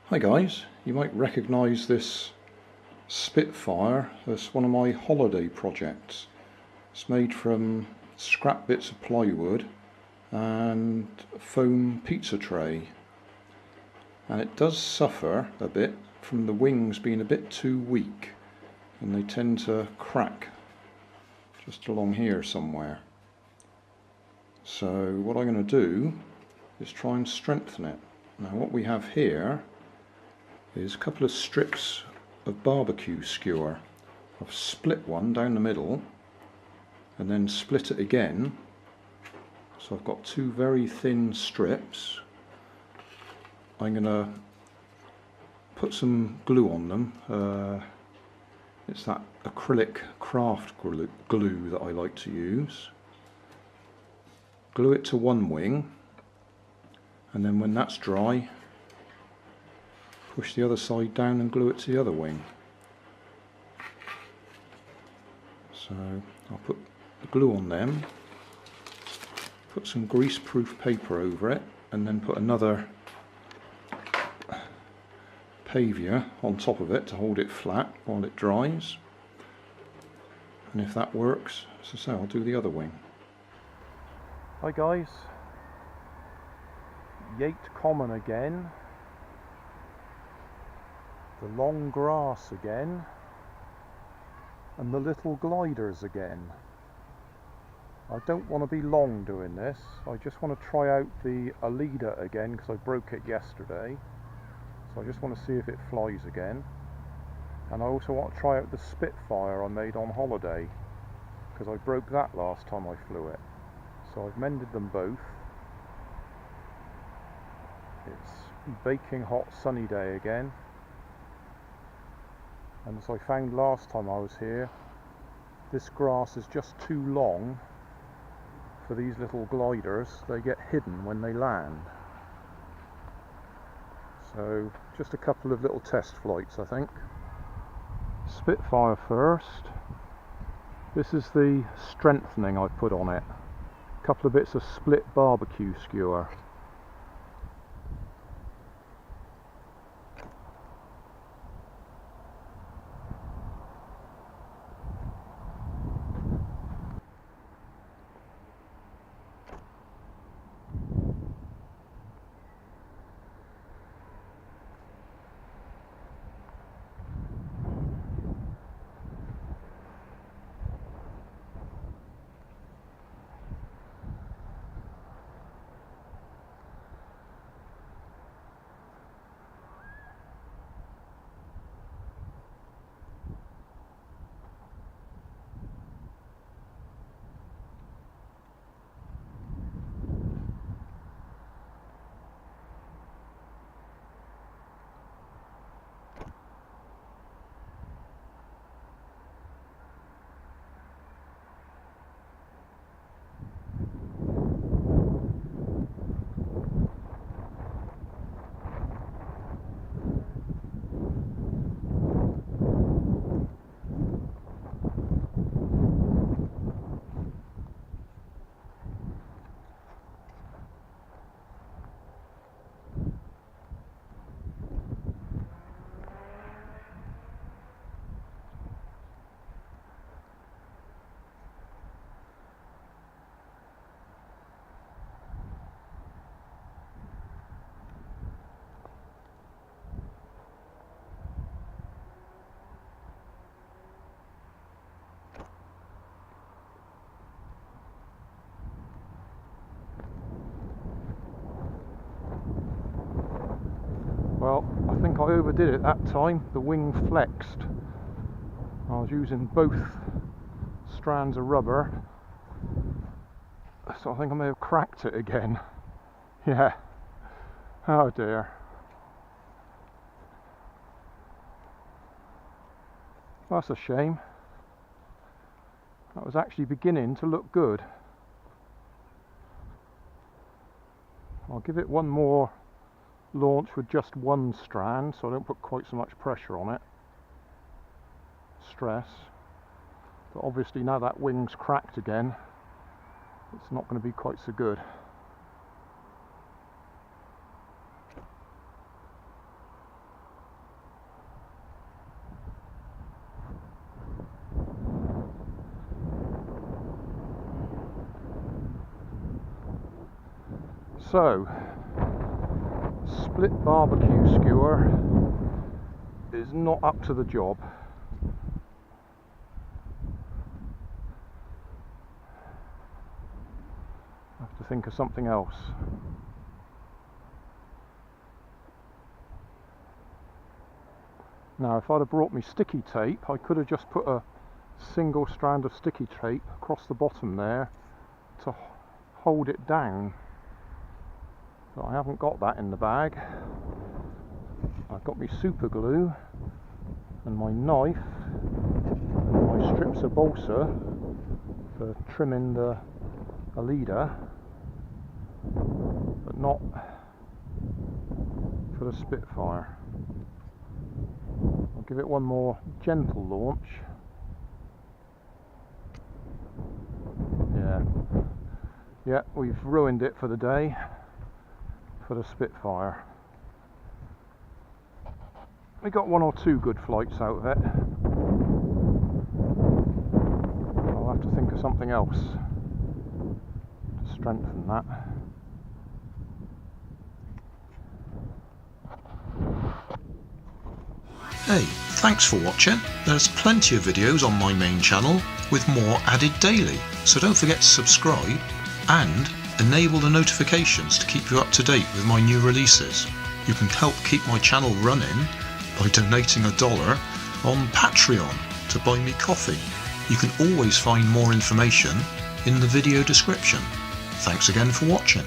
Hi guys, you might recognise this Spitfire as one of my holiday projects. It's made from scrap bits of plywood and a foam pizza tray, and it does suffer a bit from the wings being a bit too weak and they tend to crack just along here somewhere. So what I'm going to do is try and strengthen it. Now what we have here is a couple of strips of barbecue skewer. I've split one down the middle and then split it again, so I've got two very thin strips. I'm going to put some glue on them. It's that acrylic craft glue that I like to use. Glue it to one wing, and then when that's dry, push the other side down and glue it to the other wing. So I'll put the glue on them, put some grease-proof paper over it, and then put another pavia on top of it to hold it flat while it dries. And if that works, as I say, I'll do the other wing. Hi guys, Yate Common again. The long grass again, and the little gliders again. I don't want to be long doing this. I just want to try out the Alida again because I broke it yesterday, so I just want to see if it flies again. And I also want to try out the Spitfire I made on holiday because I broke that last time I flew it. So I've mended them both. It's baking hot sunny day again. And as I found last time I was here, this grass is just too long for these little gliders. They get hidden when they land. So just a couple of little test flights, I think. Spitfire first. This is the strengthening I put on it. A couple of bits of split barbecue skewer. Well, I think I overdid it that time. The wing flexed. I was using both strands of rubber, so I think I may have cracked it again. Yeah. Oh dear. That's a shame. That was actually beginning to look good. I'll give it one more launch with just one strand so I don't put quite so much pressure on it. Stress. But obviously now that wing's cracked again, it's not going to be quite so good. So, split barbecue skewer is not up to the job. I have to think of something else. Now, if I'd have brought me sticky tape, I could have just put a single strand of sticky tape across the bottom there to hold it down. But I haven't got that in the bag. I've got my super glue and my knife and my strips of balsa for trimming the leader, but not for the Spitfire. I'll give it one more gentle launch. Yeah, we've ruined it for the day for the Spitfire. We got 1 or 2 good flights out of it. I'll have to think of something else to strengthen that. Hey, thanks for watching. There's plenty of videos on my main channel with more added daily, so don't forget to subscribe and enable the notifications to keep you up to date with my new releases. You can help keep my channel running by donating $1 on Patreon to buy me coffee. You can always find more information in the video description. Thanks again for watching.